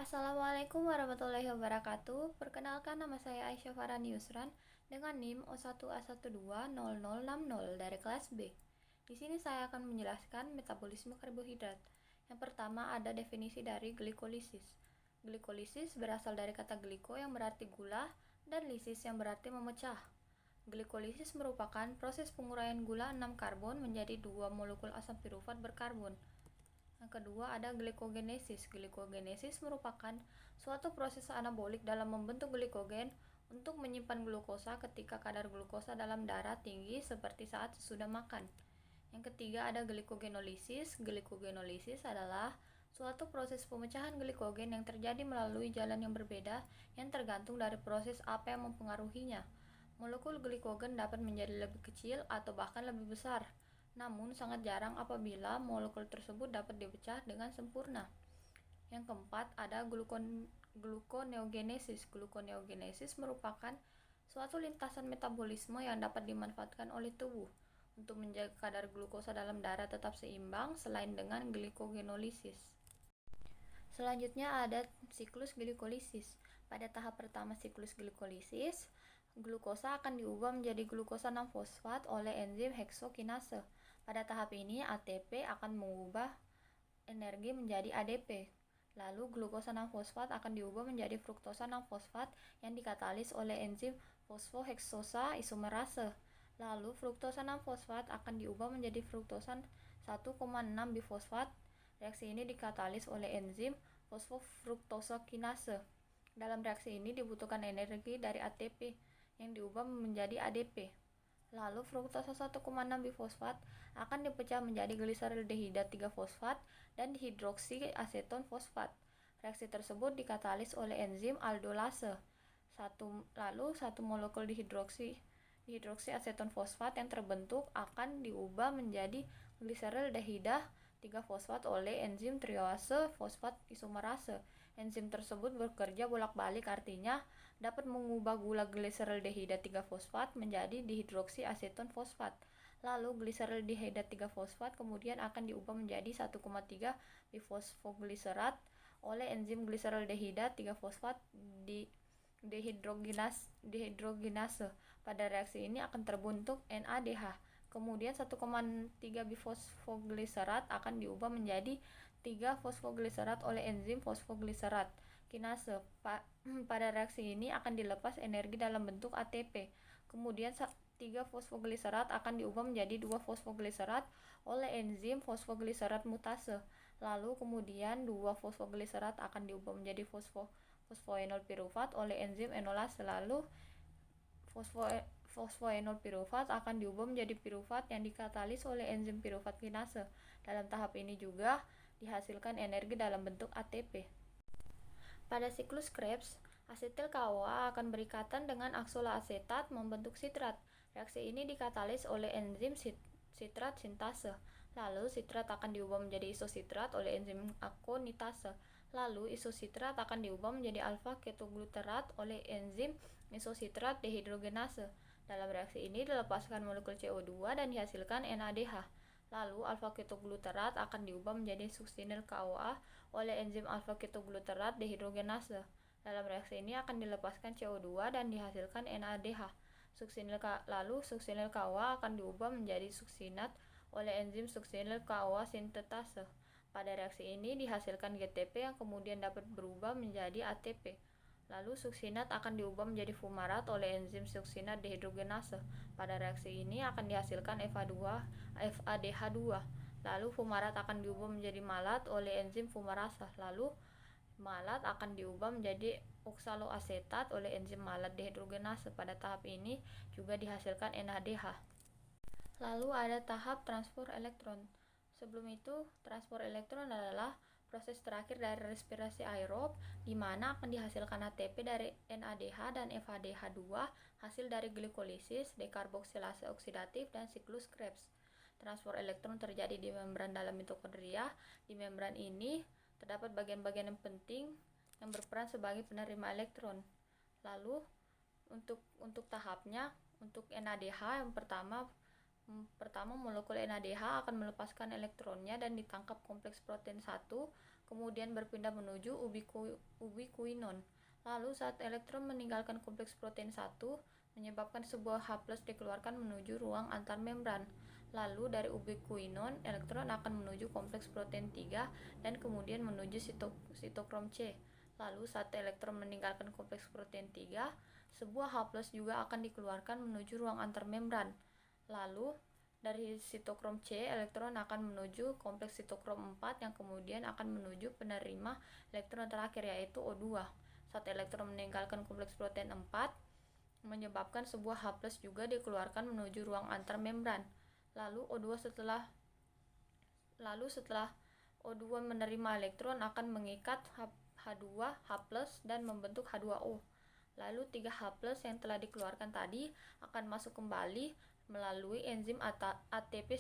Assalamualaikum warahmatullahi wabarakatuh. Perkenalkan, nama saya Aisyah Farani Yusran dengan NIM O1A120060 dari kelas B. Di sini saya akan menjelaskan metabolisme karbohidrat. Yang pertama ada definisi dari glikolisis. Glikolisis berasal dari kata gliko yang berarti gula dan lisis yang berarti memecah. Glikolisis merupakan proses penguraian gula 6 karbon menjadi 2 molekul asam pirufat berkarbon. Yang kedua ada glikogenesis. Glikogenesis merupakan suatu proses anabolik dalam membentuk glikogen untuk menyimpan glukosa ketika kadar glukosa dalam darah tinggi seperti saat sesudah makan. Yang ketiga ada glikogenolisis. Glikogenolisis adalah suatu proses pemecahan glikogen yang terjadi melalui jalan yang berbeda yang tergantung dari proses apa yang mempengaruhinya. Molekul glikogen dapat menjadi lebih kecil atau bahkan lebih besar. Namun sangat jarang apabila molekul tersebut dapat dipecah dengan sempurna. Yang keempat ada gluconeogenesis. Gluconeogenesis merupakan suatu lintasan metabolisme yang dapat dimanfaatkan oleh tubuh untuk menjaga kadar glukosa dalam darah tetap seimbang selain dengan glikogenolisis. Selanjutnya ada siklus glikolisis. Pada tahap pertama siklus glikolisis, glukosa akan diubah menjadi glukosa 6-fosfat oleh enzim heksokinase. Pada tahap ini ATP akan mengubah energi menjadi ADP. Lalu glukosa 6-fosfat akan diubah menjadi fruktosa 6-fosfat yang dikatalis oleh enzim fosfoheksosa isomerase. Lalu fruktosa 6-fosfat akan diubah menjadi fruktosa 1,6 bifosfat. Reaksi ini dikatalis oleh enzim fosfofruktosakinase. Dalam reaksi ini dibutuhkan energi dari ATP yang diubah menjadi ADP. Lalu fruktosa 1,6 bifosfat akan dipecah menjadi gliseraldehida 3-fosfat dan dihidroksi aseton fosfat. Reaksi tersebut dikatalis oleh enzim aldolase. Lalu satu molekul dihidroksi aseton fosfat yang terbentuk akan diubah menjadi gliseraldehida 3-fosfat oleh enzim trioase fosfat isomerase. Enzim tersebut bekerja bolak-balik, artinya dapat mengubah gula gliseraldehida 3-fosfat menjadi dihidroksi aseton fosfat. Lalu gliseraldehida 3-fosfat kemudian akan diubah menjadi 1,3 bifosfogliserat oleh enzim gliseraldehida 3-fosfat dehidrogenase. Pada reaksi ini akan terbentuk NADH. Kemudian 1,3 bifosfogliserat akan diubah menjadi 3 fosfogliserat oleh enzim fosfogliserat kinase. Pada reaksi ini akan dilepas energi dalam bentuk ATP. Kemudian 3 fosfogliserat akan diubah menjadi 2 fosfogliserat oleh enzim fosfogliserat mutase. Lalu kemudian 2 fosfogliserat akan diubah menjadi fosfoenol pirufat oleh enzim enolase. Lalu fosfoenol pirufat akan diubah menjadi pirufat yang dikatalis oleh enzim pirufat kinase. Dalam tahap ini juga dihasilkan energi dalam bentuk ATP. Pada siklus Krebs, asetil CoA akan berikatan dengan aksoloasetat membentuk sitrat. Reaksi ini dikatalis oleh enzim sitrat sintase. Lalu sitrat akan diubah menjadi isositrat oleh enzim akonitase. Lalu isositrat akan diubah menjadi alfa ketogluterat oleh enzim isositrat dehidrogenase. Dalam reaksi ini dilepaskan molekul CO2 dan dihasilkan NADH. Lalu alfa ketogluterat akan diubah menjadi suksinil CoA oleh enzim alfa ketogluterat dehidrogenase. Dalam reaksi ini akan dilepaskan CO2 dan dihasilkan NADH. Lalu suksinil CoA akan diubah menjadi suksinat oleh enzim suksinil CoA sintetase. Pada reaksi ini dihasilkan GTP yang kemudian dapat berubah menjadi ATP. Lalu suksinat akan diubah menjadi fumarat oleh enzim suksinat dehidrogenase. Pada reaksi ini akan dihasilkan FADH2. Lalu fumarat akan diubah menjadi malat oleh enzim fumarasa. Lalu malat akan diubah menjadi oksaloasetat oleh enzim malat dehidrogenase. Pada tahap ini juga dihasilkan NADH. Lalu ada tahap transport elektron. Sebelum itu, transport elektron adalah proses terakhir dari respirasi aerob, di mana akan dihasilkan ATP dari NADH dan FADH2 hasil dari glikolisis, dekarboksilase oksidatif, dan siklus Krebs. Transport elektron terjadi di membran dalam mitokondria. Di membran ini terdapat bagian-bagian yang penting yang berperan sebagai penerima elektron. Lalu untuk tahapnya, untuk NADH yang pertama molekul NADH akan melepaskan elektronnya dan ditangkap kompleks protein 1, kemudian berpindah menuju ubiquinon. Lalu saat elektron meninggalkan kompleks protein 1, menyebabkan sebuah H+ dikeluarkan menuju ruang antarmembran. Lalu dari ubiquinon, elektron akan menuju kompleks protein 3 dan kemudian menuju sitokrom C. Lalu saat elektron meninggalkan kompleks protein 3, sebuah H+ juga akan dikeluarkan menuju ruang antarmembran. Lalu dari sitokrom C, elektron akan menuju kompleks sitokrom 4 yang kemudian akan menuju penerima elektron terakhir yaitu O2. Saat elektron meninggalkan kompleks protein 4, menyebabkan sebuah H+ juga dikeluarkan menuju ruang antarmembran. Lalu setelah O2 menerima elektron akan mengikat H2, H+ dan membentuk H2O. Lalu 3 H+ yang telah dikeluarkan tadi akan masuk kembali melalui enzim ATP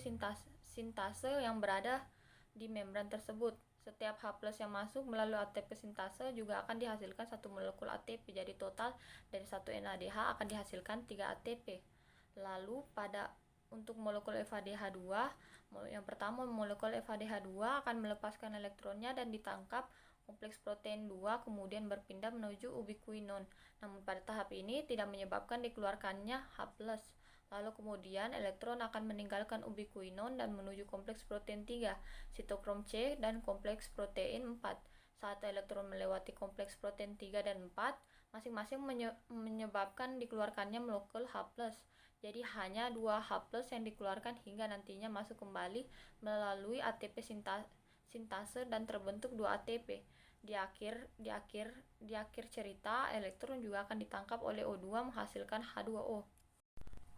sintase yang berada di membran tersebut. Setiap H+ yang masuk melalui ATP sintase juga akan dihasilkan 1 molekul ATP. Jadi total dari 1 NADH akan dihasilkan 3 ATP. Lalu untuk molekul FADH2, yang pertama molekul FADH2 akan melepaskan elektronnya dan ditangkap kompleks protein 2 kemudian berpindah menuju ubiquinon. Namun pada tahap ini tidak menyebabkan dikeluarkannya H+. Lalu kemudian elektron akan meninggalkan ubiquinon dan menuju kompleks protein 3, sitokrom C dan kompleks protein 4. Saat elektron melewati kompleks protein 3 dan 4, masing-masing menyebabkan dikeluarkannya molekul H+. Jadi hanya 2 H+ yang dikeluarkan hingga nantinya masuk kembali melalui ATP sintase dan terbentuk 2 ATP. Di akhir cerita, elektron juga akan ditangkap oleh O2 menghasilkan H2O.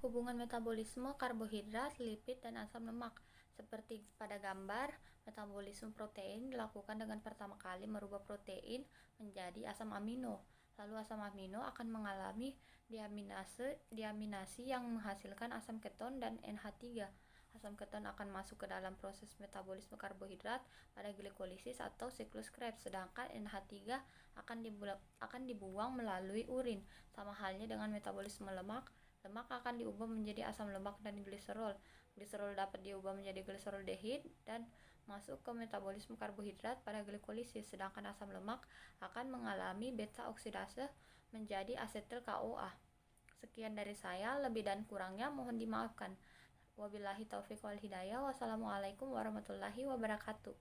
Hubungan metabolisme karbohidrat, lipid, dan asam lemak. Seperti pada gambar, metabolisme protein dilakukan dengan pertama kali merubah protein menjadi asam amino. Lalu asam amino akan mengalami diaminasi yang menghasilkan asam keton dan NH3. Asam keton akan masuk ke dalam proses metabolisme karbohidrat pada glikolisis atau siklus Krebs, sedangkan NH3 akan dibuang melalui urin. Sama halnya dengan metabolisme lemak. Lemak akan diubah menjadi asam lemak dan gliserol. Gliserol dapat diubah menjadi gliseraldehid dan masuk ke metabolisme karbohidrat pada glikolisis, sedangkan asam lemak akan mengalami beta oksidase menjadi asetil CoA. Sekian dari saya, lebih dan kurangnya mohon dimaafkan. Wabillahi taufiq wal hidayah. Wassalamualaikum warahmatullahi wabarakatuh.